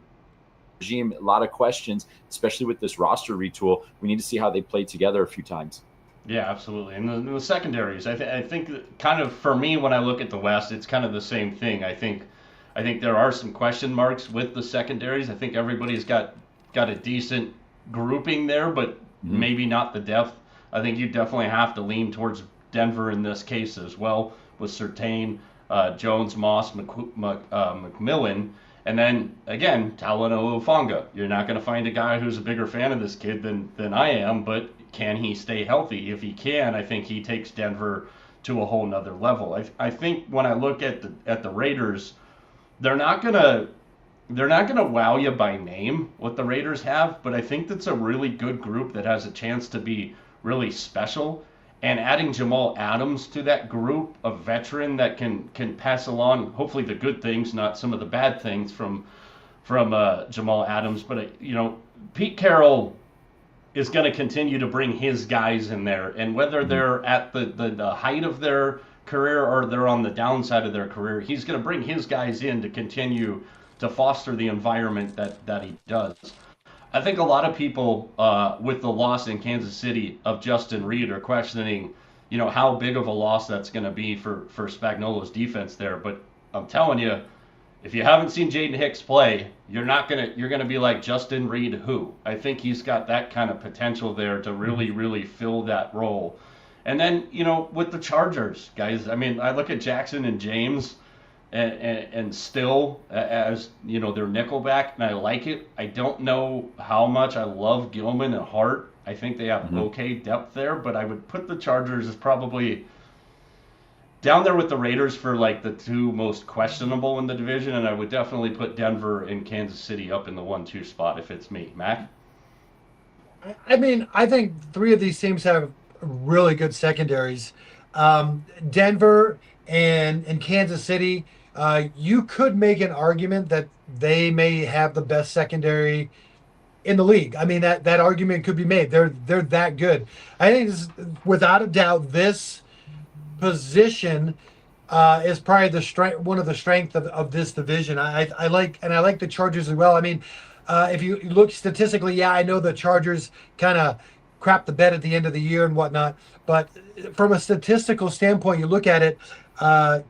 regime, a lot of questions, especially with this roster retool. We need to see how they play together a few times. Yeah, absolutely. And the secondaries, I think kind of for me, when I look at the West, it's kind of the same thing. I think there are some question marks with the secondaries. I think everybody's got a decent grouping there, but maybe not the depth. I think you definitely have to lean towards Denver in this case as well, with Surtain, Jones, Moss, McMillan, and then again Talanoa Hufanga. You're not going to find a guy who's a bigger fan of this kid than I am, but can he stay healthy? If he can, I think he takes Denver to a whole nother level. I think when I look at the Raiders, they're not gonna wow you by name, what the Raiders have, but I think that's a really good group that has a chance to be really special. And adding Jamal Adams to that group, a veteran that can pass along hopefully the good things, not some of the bad things from Jamal Adams. But Pete Carroll is going to continue to bring his guys in there, and whether they're at the height of their career or they're on the downside of their career, he's going to bring his guys in to continue to foster the environment that he does. I think a lot of people with the loss in Kansas City of Justin Reed are questioning, how big of a loss that's going to be for Spagnuolo's defense there. But I'm telling you, if you haven't seen Jaden Hicks play, you're gonna be like, Justin Reed who? I think he's got that kind of potential there to really, really fill that role. And then, with the Chargers, guys, I mean, I look at Jackson and James and still as, their nickelback, and I like it. I don't know how much I love Gilman and Hart. I think they have okay depth there, but I would put the Chargers as probably down there with the Raiders for like the two most questionable in the division, and I would definitely put Denver and Kansas City up in the 1-2 spot if it's me. Mac? I mean, I think three of these teams have really good secondaries. Denver and Kansas City, you could make an argument that they may have the best secondary in the league. I mean, that argument could be made. They're that good. I think without a doubt, this position is probably one of the strength of this division. I like the Chargers as well. I mean, if you look statistically, yeah, I know the Chargers kind of crap the bed at the end of the year and whatnot, but from a statistical standpoint, you look at it,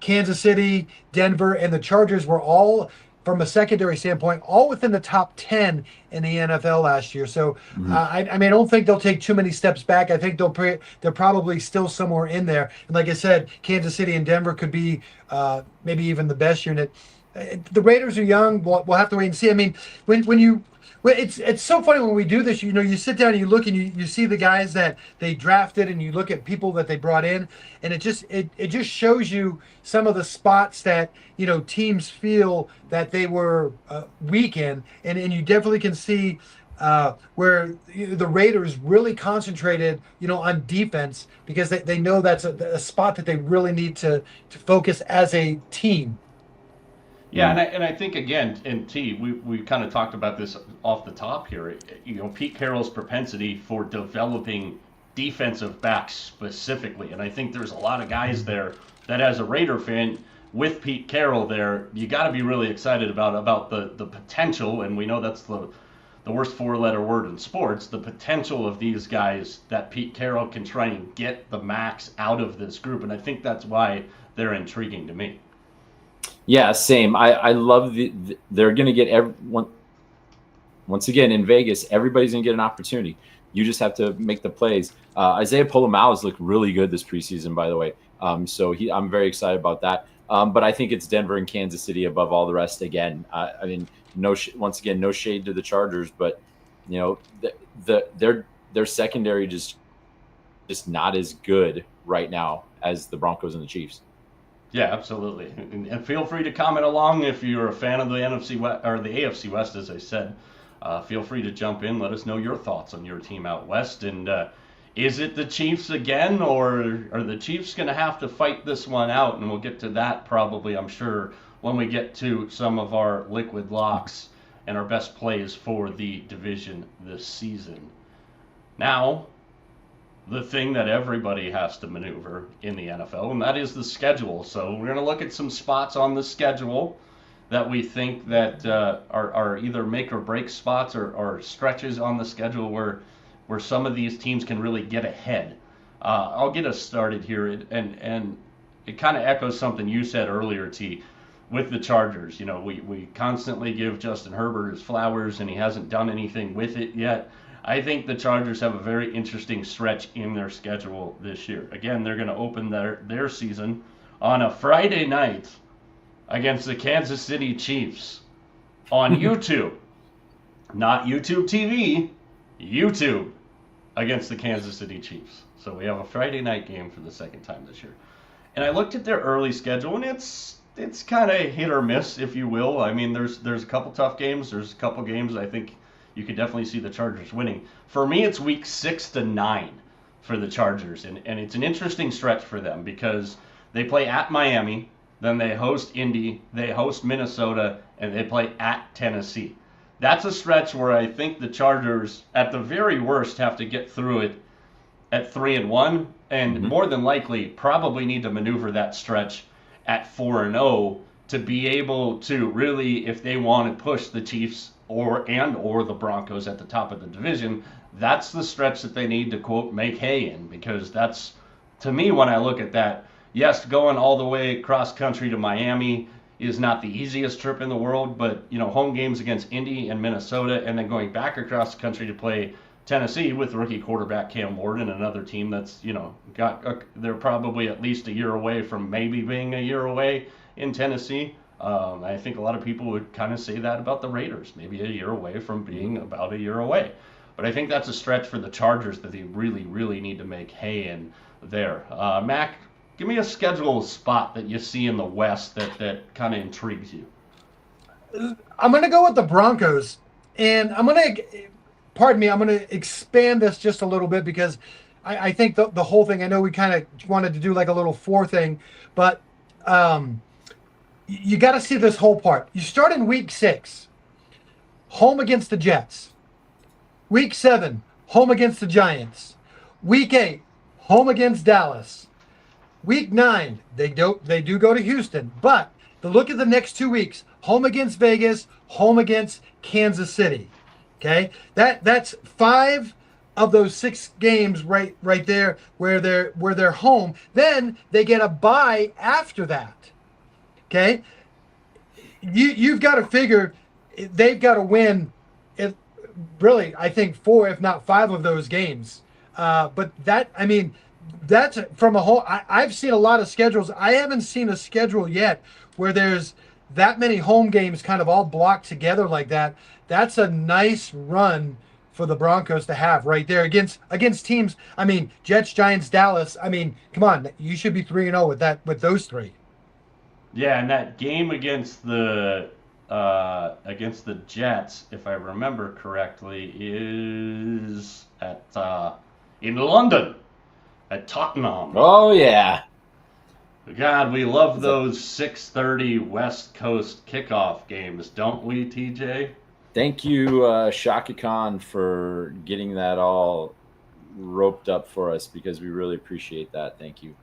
Kansas City, Denver, and the Chargers were all, from a secondary standpoint, all within the top 10 in the NFL last year. So, I don't think they'll take too many steps back. I think they're probably still somewhere in there. And like I said, Kansas City and Denver could be maybe even the best unit. The Raiders are young. We'll have to wait and see. I mean, it's so funny when we do this. You sit down and you look and you see the guys that they drafted, and you look at people that they brought in, and it just shows you some of the spots that teams feel that they were weak in, and you definitely can see where the Raiders really concentrated on defense, because they know that's a spot that they really need to focus as a team. Yeah, and I think, again, and we kind of talked about this off the top here. Pete Carroll's propensity for developing defensive backs specifically, and I think there's a lot of guys there that, as a Raider fan, with Pete Carroll there, you got to be really excited about the potential, and we know that's the worst four-letter word in sports, the potential of these guys that Pete Carroll can try and get the max out of this group, and I think that's why they're intriguing to me. Yeah, same. I love they're going to get once again in Vegas, everybody's going to get an opportunity. You just have to make the plays. Isaiah Polamalu has looked really good this preseason, by the way. So I'm very excited about that. But I think it's Denver and Kansas City above all the rest again. I mean, once again, no shade to the Chargers, but their secondary just not as good right now as the Broncos and the Chiefs. Yeah, absolutely. And feel free to comment along if you're a fan of the NFC West, or the AFC West, as I said. Feel free to jump in. Let us know your thoughts on your team out west. And is it the Chiefs again, or are the Chiefs going to have to fight this one out? And we'll get to that probably, I'm sure, when we get to some of our liquid locks and our best plays for the division this season. Now, the thing that everybody has to maneuver in the NFL, and that is the schedule. So we're going to look at some spots on the schedule that we think that are either make or break spots or stretches on the schedule where some of these teams can really get ahead. I'll get us started here, and it kind of echoes something you said earlier, T, with the Chargers. We constantly give Justin Herbert his flowers, and he hasn't done anything with it yet. I think the Chargers have a very interesting stretch in their schedule this year. Again, they're going to open their season on a Friday night against the Kansas City Chiefs on YouTube. Not YouTube TV, YouTube against the Kansas City Chiefs. So we have a Friday night game for the second time this year. And I looked at their early schedule, and it's kind of hit or miss, if you will. I mean, there's a couple tough games. There's a couple games I think you could definitely see the Chargers winning. For me, it's week 6 to 9 for the Chargers, and it's an interesting stretch for them because they play at Miami, then they host Indy, they host Minnesota, and they play at Tennessee. That's a stretch where I think the Chargers, at the very worst, have to get through it at 3-1, and more than likely probably need to maneuver that stretch at 4-0 to be able to really, if they want to push the Chiefs or the Broncos at the top of the division, that's the stretch that they need to, quote, make hay in, because that's, to me, when I look at that, yes, going all the way cross country to Miami is not the easiest trip in the world, but, home games against Indy and Minnesota, and then going back across the country to play Tennessee with rookie quarterback Cam Ward, another team that's, they're probably at least a year away from maybe being a year away in Tennessee. I think a lot of people would kind of say that about the Raiders, maybe a year away from being about a year away. But I think that's a stretch for the Chargers that they really, really need to make hay in there. Mac, give me a schedule spot that you see in the West that kind of intrigues you. I'm going to go with the Broncos, and I'm going to expand this just a little bit because I think the whole thing, I know we kind of wanted to do like a little 4 thing, but you got to see this whole part. You start in week 6, home against the Jets. Week 7, home against the Giants. Week 8, home against Dallas. Week 9, they do go to Houston, but look at the next 2 weeks, home against Vegas, home against Kansas City. Okay, that's 5 of those 6 games right there where they're home. Then they get a bye after that. Okay, you've got to figure they've got to win. Really, I think 4, if not 5, of those games. But that's from a whole. I've seen a lot of schedules. I haven't seen a schedule yet where there's that many home games kind of all blocked together like that. That's a nice run for the Broncos to have right there against teams. Jets, Giants, Dallas. Come on, you should be 3-0 with those 3. Yeah, and that game against the Jets, if I remember correctly, is at in London at Tottenham. Oh yeah. God, we love those 6:30 West Coast kickoff games, don't we, TJ? Thank you, Shaka Khan, for getting that all roped up for us because we really appreciate that. Thank you.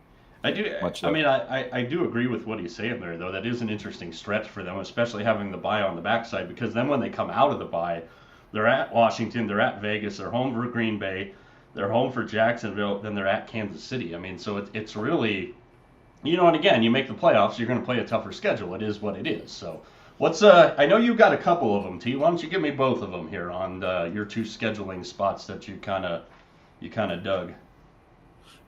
I do. I do agree with what he's saying there, though. That is an interesting stretch for them, especially having the bye on the backside, because then when they come out of the bye, they're at Washington, they're at Vegas, they're home for Green Bay, they're home for Jacksonville, then they're at Kansas City. So it's really, and again, you make the playoffs, you're going to play a tougher schedule. It is what it is. So I know you've got a couple of them, T. Why don't you give me both of them here on your 2 scheduling spots that you kind of dug.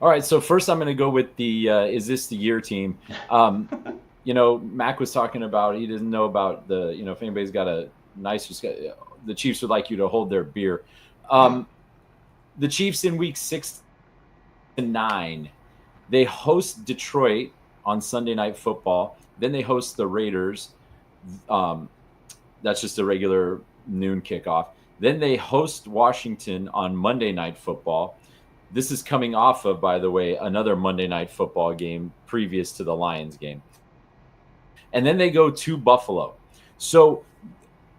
All right, so first I'm going to go with the is this the year team. Mac was talking about he doesn't know about the, if anybody's got a nicer schedule, the Chiefs would like you to hold their beer. The Chiefs in week 6 to 9, they host Detroit on Sunday Night Football. Then they host the Raiders. That's just a regular noon kickoff. Then they host Washington on Monday Night Football. This is coming off of, by the way, another Monday Night Football game previous to the Lions game. And then they go to Buffalo. So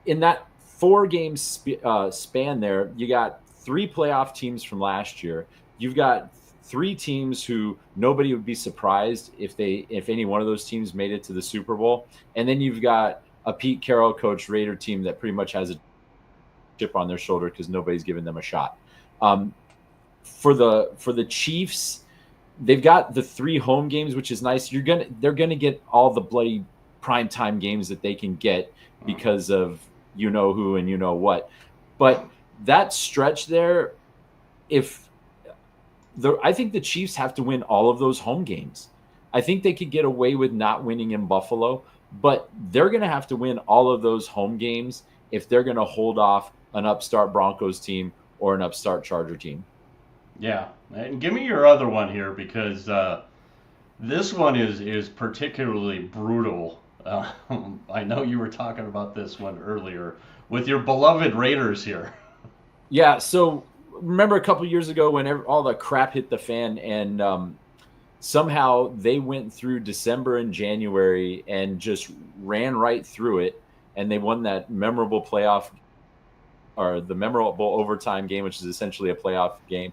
in that 4-game span there, you got 3 playoff teams from last year. You've got 3 teams who nobody would be surprised if any one of those teams made it to the Super Bowl. And then you've got a Pete Carroll coached Raider team that pretty much has a chip on their shoulder because nobody's given them a shot. For the Chiefs, they've got the 3 home games, which is nice. They're gonna get all the bloody primetime games that they can get because of who and what. But that stretch there, I think the Chiefs have to win all of those home games. I think they could get away with not winning in Buffalo, but they're going to have to win all of those home games if they're going to hold off an upstart Broncos team or an upstart Charger team. Yeah, and give me your other one here because This one is particularly brutal. I know you were talking about this one earlier with your beloved Raiders here. Yeah, so remember a couple years ago when all the crap hit the fan, and somehow they went through December and January and just ran right through it, and they won that memorable playoff, or the memorable overtime game, which is essentially a playoff game,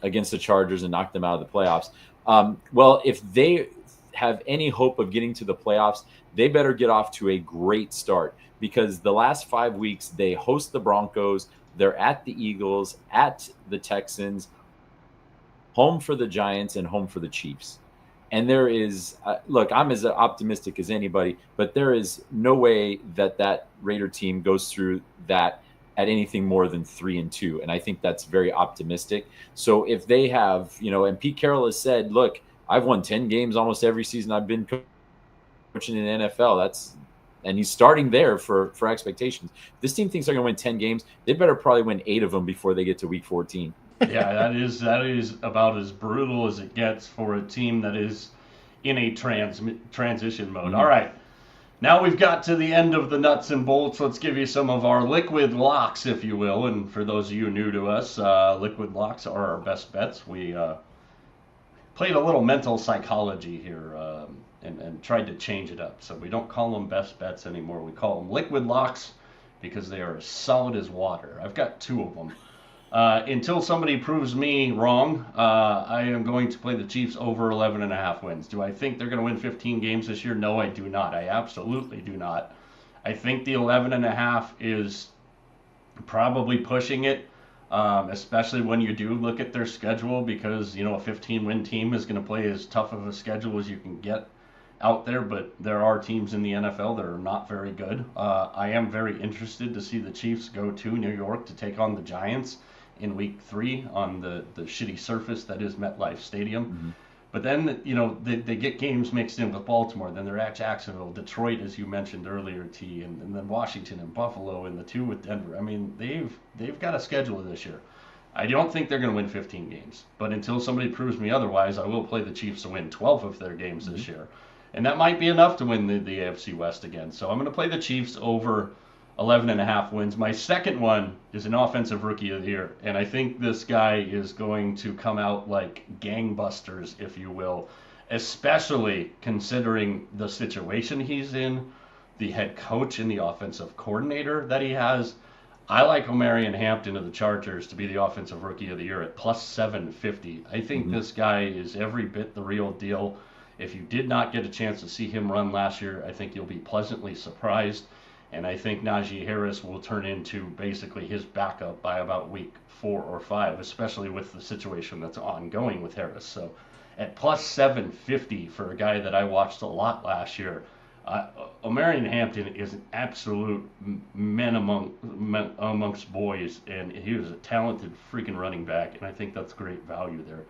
against the Chargers, and knocked them out of the playoffs. Well, if they have any hope of getting to the playoffs, they better get off to a great start, because the last 5 weeks they host the Broncos, they're at the Eagles, at the Texans, home for the Giants, and home for the Chiefs. And there is, look, I'm as optimistic as anybody, but there is no way that Raider team goes through that at anything more than 3-2. And I think that's very optimistic. So if they have, and Pete Carroll has said, look, I've won 10 games almost every season I've been coaching in the NFL. And he's starting there for expectations. This team thinks they're going to win 10 games. They better probably win 8 of them before they get to week 14. Yeah, that is about as brutal as it gets for a team that is in a transition mode. Mm-hmm. All right. Now we've got to the end of the nuts and bolts. Let's give you some of our liquid locks, if you will. And for those of you new to us, liquid locks are our best bets. We played a little mental psychology here and tried to change it up. So we don't call them best bets anymore. We call them liquid locks because they are as solid as water. I've got 2 of them. Until somebody proves me wrong, I am going to play the Chiefs over 11.5 wins. Do I think they're going to win 15 games this year? No, I do not. I absolutely do not. I think the 11.5 is probably pushing it, especially when you do look at their schedule, because, a 15-win team is going to play as tough of a schedule as you can get out there, but there are teams in the NFL that are not very good. I am very interested to see the Chiefs go to New York to take on the Giants in week 3 on the shitty surface that is MetLife Stadium. Mm-hmm. But then, they get games mixed in with Baltimore. Then they're at Jacksonville, Detroit, as you mentioned earlier, T, and then Washington and Buffalo, and the 2 with Denver. I mean, they've got a schedule this year. I don't think they're going to win 15 games. But until somebody proves me otherwise, I will play the Chiefs to win 12 of their games this year. And that might be enough to win the AFC West again. So I'm going to play the Chiefs over 11.5 wins. My second one is an offensive rookie of the year, and I think this guy is going to come out like gangbusters, if you will, especially considering the situation he's in, the head coach and the offensive coordinator that he has. I like Omarion Hampton of the Chargers to be the offensive rookie of the year at plus 750. I think this guy is every bit the real deal. If you did not get a chance to see him run last year, I think you'll be pleasantly surprised. And I think Najee Harris will turn into basically his backup by about week 4 or 5, especially with the situation that's ongoing with Harris. So at plus 750 for a guy that I watched a lot last year, Omarion Hampton is an absolute man amongst boys, and he was a talented freaking running back, and I think that's great value there.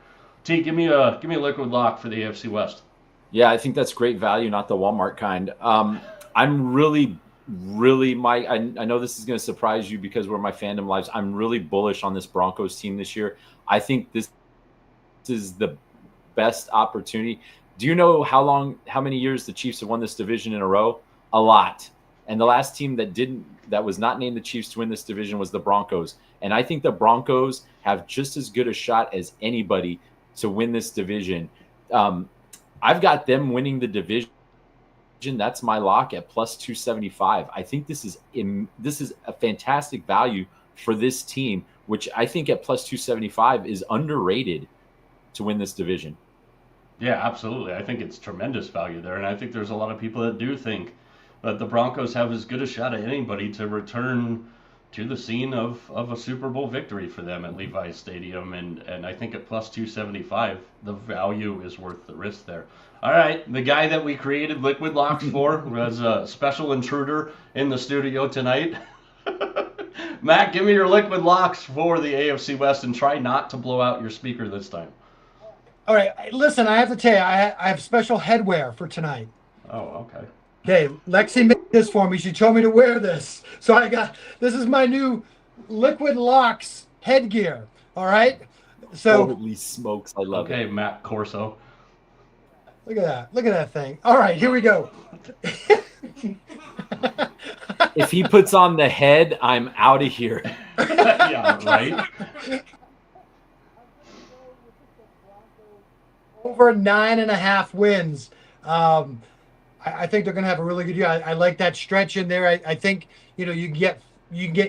T, give me a liquid lock for the AFC West. Yeah, I think that's great value, not the Walmart kind. I'm really, Mike, I know this is going to surprise you because where my fandom lies. I'm really bullish on this Broncos team this year. I think this is the best opportunity. Do you know how many years the Chiefs have won this division in a row? A lot. And the last team that was not named the Chiefs to win this division was the Broncos. And I think the Broncos have just as good a shot as anybody to win this division. I've got them winning the division. That's my lock at plus 275. I think this is a fantastic value for this team, which I think at plus 275 is underrated to win this division. Yeah, absolutely. I think it's tremendous value there, and I think there's a lot of people that do think that the Broncos have as good a shot at anybody to return to the scene of a Super Bowl victory for them at Levi's Stadium, and I think at plus 275, the value is worth the risk there. All right, the guy that we created Liquid Locks for was a special intruder in the studio tonight. Matt, give me your Liquid Locks for the AFC West, and try not to blow out your speaker this time. All right, listen, I have to tell you, I have special headwear for tonight. Oh, okay. Okay, Lexi made this for me. She told me to wear this. So this is my new Liquid Locks headgear. All right? So holy smokes, I love it. Okay, Matt Corso. Look at that. Look at that thing. All right, here we go. If he puts on the head, I'm out of here. Yeah, right. Over 9.5 wins. I think they're going to have a really good year. I like that stretch in there. I think you can get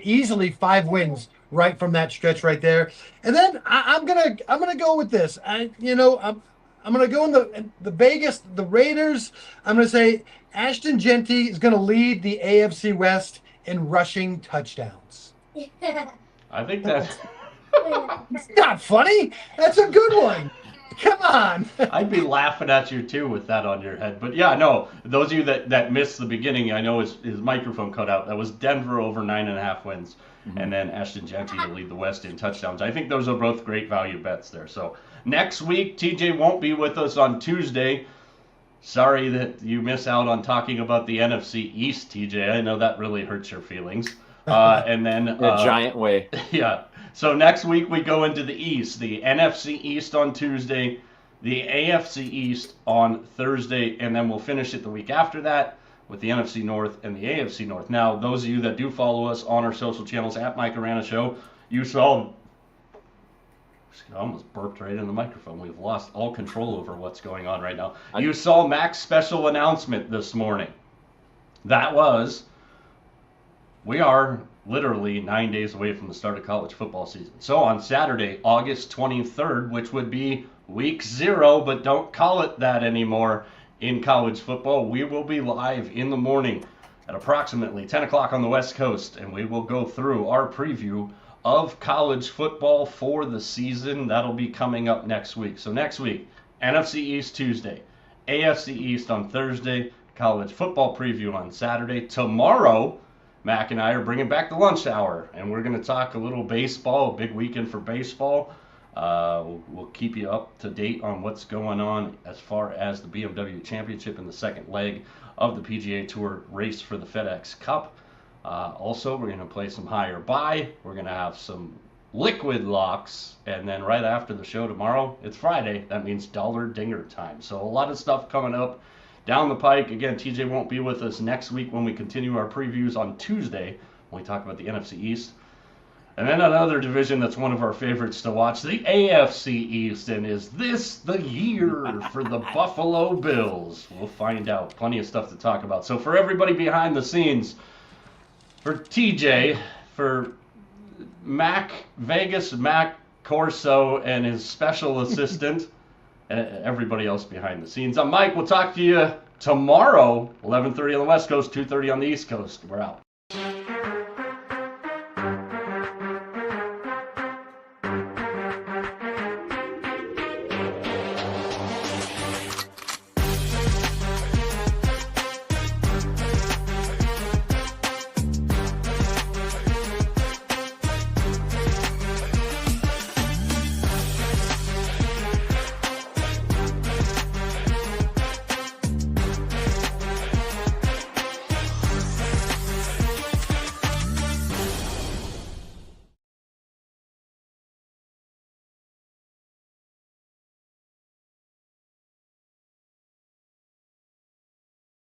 easily 5 wins right from that stretch right there. And then I'm gonna go with this. I'm gonna go in the Vegas, the Raiders. I'm gonna say Ashton Genty is gonna lead the AFC West in rushing touchdowns. I think that's It's not funny. That's a good one. Come on. I'd be laughing at you too with that on your head. But yeah, no, those of you that missed the beginning, I know his microphone cut out. That was Denver over 9.5 wins. Mm-hmm. And then Ashton Genty to lead the West in touchdowns. I think those are both great value bets there. So next week, TJ won't be with us on Tuesday. Sorry that you miss out on talking about the NFC East, TJ. I know that really hurts your feelings. And then in a giant way. Yeah. So next week we go into the East, the NFC East on Tuesday, the AFC East on Thursday, and then we'll finish it the week after that with the NFC North and the AFC North. Now, those of you that do follow us on our social channels at Mike Arana Show, you saw, I almost burped right in the microphone. We've lost all control over what's going on right now. You saw Mac's special announcement this morning. That was, we are literally 9 days away from the start of college football season. So on Saturday, August 23rd, which would be week 0, but don't call it that anymore in college football, we will be live in the morning at approximately 10 o'clock on the West Coast, and we will go through our preview of college football for the season. That'll be coming up next week. So next week, NFC East Tuesday, AFC East on Thursday, college football preview on Saturday. Tomorrow, Mac and I are bringing back the lunch hour, and we're going to talk a little baseball, a big weekend for baseball. We'll keep you up to date on what's going on as far as the BMW Championship in the second leg of the PGA Tour race for the FedEx Cup. Also, we're going to play some higher buy. We're going to have some liquid locks, and then right after the show tomorrow, it's Friday. That means dollar dinger time. So a lot of stuff coming up down the pike. Again, TJ won't be with us next week when we continue our previews on Tuesday when we talk about the NFC East. And then another division that's one of our favorites to watch, the AFC East. And is this the year for the Buffalo Bills? We'll find out. Plenty of stuff to talk about. So for everybody behind the scenes, for TJ, for Mac Corso and his special assistant, and everybody else behind the scenes, I'm Mike. We'll talk to you tomorrow, 11:30 on the West Coast, 2:30 on the East Coast. We're out.